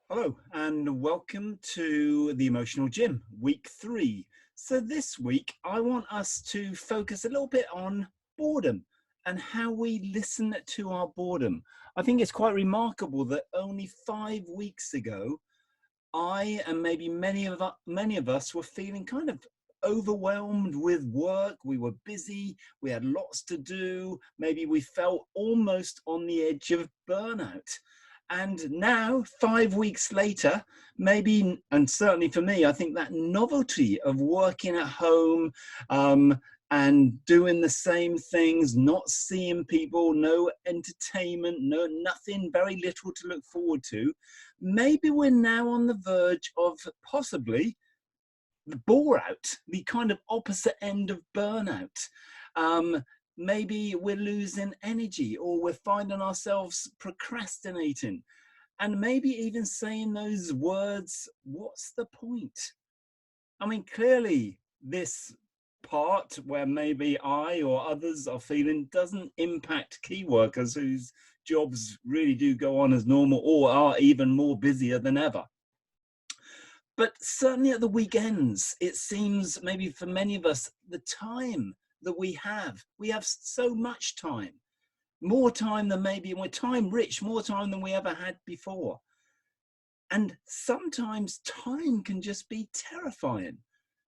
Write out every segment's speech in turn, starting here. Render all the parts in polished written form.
Hello and welcome to the Emotional Gym, week 3. So this week I want us to focus a little bit on boredom and how we listen to our boredom. I think it's quite remarkable that only 5 weeks ago I and maybe many of us were feeling kind of overwhelmed with work. We were busy, we had lots to do, maybe we felt almost on the edge of burnout. And now, 5 weeks later, maybe, and certainly for me, I think that novelty of working at home and doing the same things, not seeing people, no entertainment, nothing, very little to look forward to. Maybe we're now on the verge of possibly the Boreout, the kind of opposite end of burnout. Um, Maybe we're losing energy or we're finding ourselves procrastinating and maybe even saying those words, what's the point? I mean, clearly this part where maybe I or others are feeling doesn't impact key workers whose jobs really do go on as normal or are even more busier than ever. But certainly at the weekends, it seems maybe for many of us, the time that we have so much time, more time than maybe, and we're time rich, more time than we ever had before. And sometimes time can just be terrifying.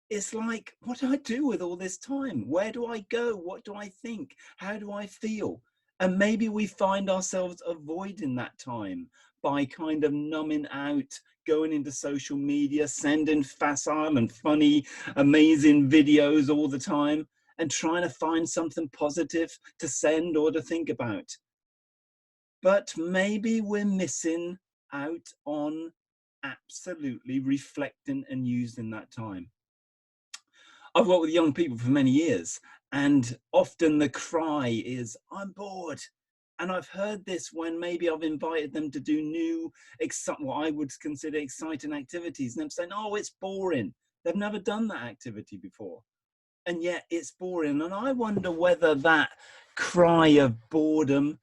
It's like, what do I do with all this time? Where do I go? What do I think? How do I feel? And maybe we find ourselves avoiding that time by kind of numbing out, going into social media, sending facile and funny, amazing videos all the time, and trying to find something positive to send or to think about. But maybe we're missing out on absolutely reflecting and using that time. I've worked with young people for many years, and often the cry is, I'm bored. And I've heard this when maybe I've invited them to do new, what I would consider exciting activities, and them saying, oh, it's boring. They've never done that activity before. And yet it's boring. And I wonder whether that cry of boredom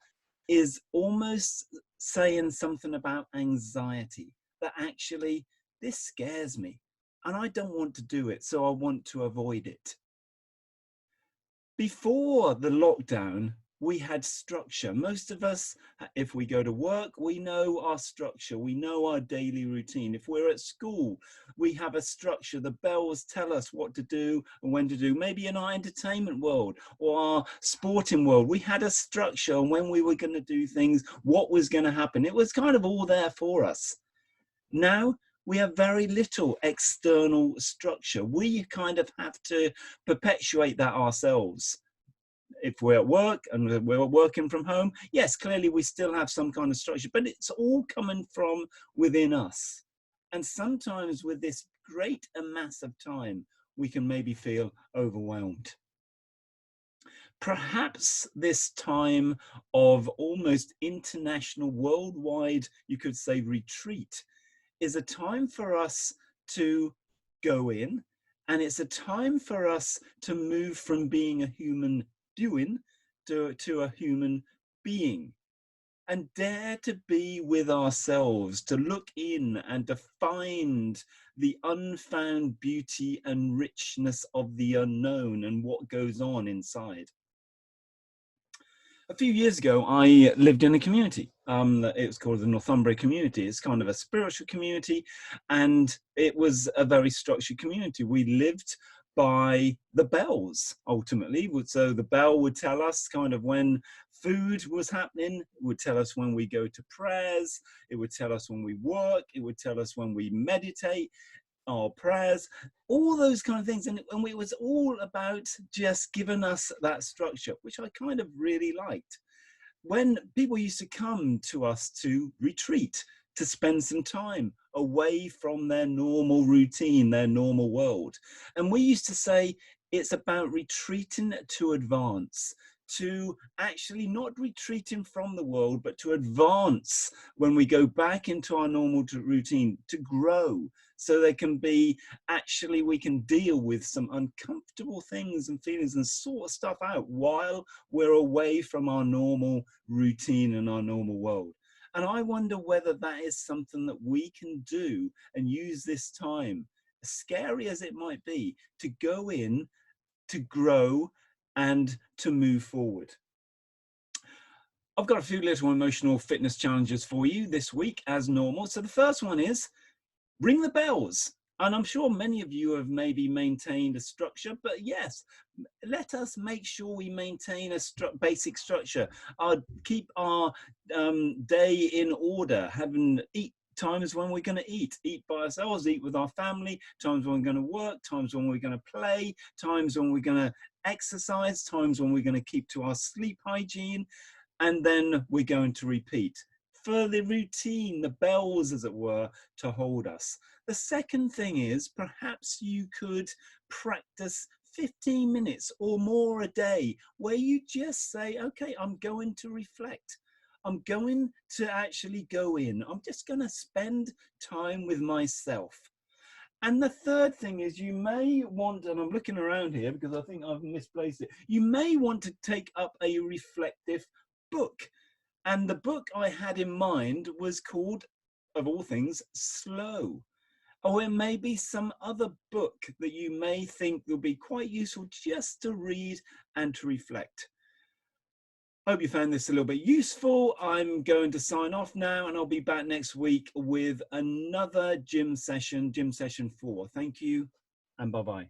is almost saying something about anxiety, that actually this scares me and I don't want to do it, so I want to avoid it. Before the lockdown, we had structure. Most of us, if we go to work, we know our structure. We know our daily routine. If we're at school, we have a structure. The bells tell us what to do and when to do. Maybe in our entertainment world or our sporting world, we had a structure and when we were going to do things, what was going to happen. It was kind of all there for us. Now, we have very little external structure. We kind of have to perpetuate that ourselves. If we're at work and we're working from home, yes, clearly we still have some kind of structure, but it's all coming from within us. And sometimes with this great amass of time, we can maybe feel overwhelmed. Perhaps this time of almost international, worldwide, you could say, retreat is a time for us to go in, and it's a time for us to move from being a human doing to a human being and dare to be with ourselves, to look in and to find the unfound beauty and richness of the unknown and what goes on inside. A few years ago, I lived in a community. It was called the Northumbria community. It's kind of a spiritual community, and it was a very structured community. We lived by the bells, ultimately. So the bell would tell us kind of when food was happening, it would tell us when we go to prayers, it would tell us when we work, it would tell us when we meditate, our prayers, all those kind of things. And it was all about just giving us that structure, which I kind of really liked. When people used to come to us to retreat, to spend some time away from their normal routine, their normal world. And we used to say, it's about retreating to advance, to actually not retreating from the world, but to advance when we go back into our normal routine, to grow, so they can be, actually we can deal with some uncomfortable things and feelings and sort stuff out while we're away from our normal routine and our normal world. And I wonder whether that is something that we can do and use this time, as scary as it might be, to go in, to grow, and to move forward. I've got a few little emotional fitness challenges for you this week, as normal. So the first one is ring the bells. And I'm sure many of you have maybe maintained a structure, but yes, let us make sure we maintain a basic structure. Keep our day in order, having times when we're going to eat by ourselves, eat with our family, times when we're going to work, times when we're going to play, times when we're going to exercise, times when we're going to keep to our sleep hygiene, and then we're going to repeat for the routine, the bells, as it were, to hold us. The second thing is perhaps you could practice 15 minutes or more a day where you just say, okay, I'm going to reflect. I'm going to actually go in. I'm just going to spend time with myself. And the third thing is you may want, and I'm looking around here because I think I've misplaced it, you may want to take up a reflective book. And the book I had in mind was called, of all things, Slow. Or it may be some other book that you may think will be quite useful just to read and to reflect. Hope you found this a little bit useful. I'm going to sign off now, and I'll be back next week with another gym session 4. Thank you, and bye-bye.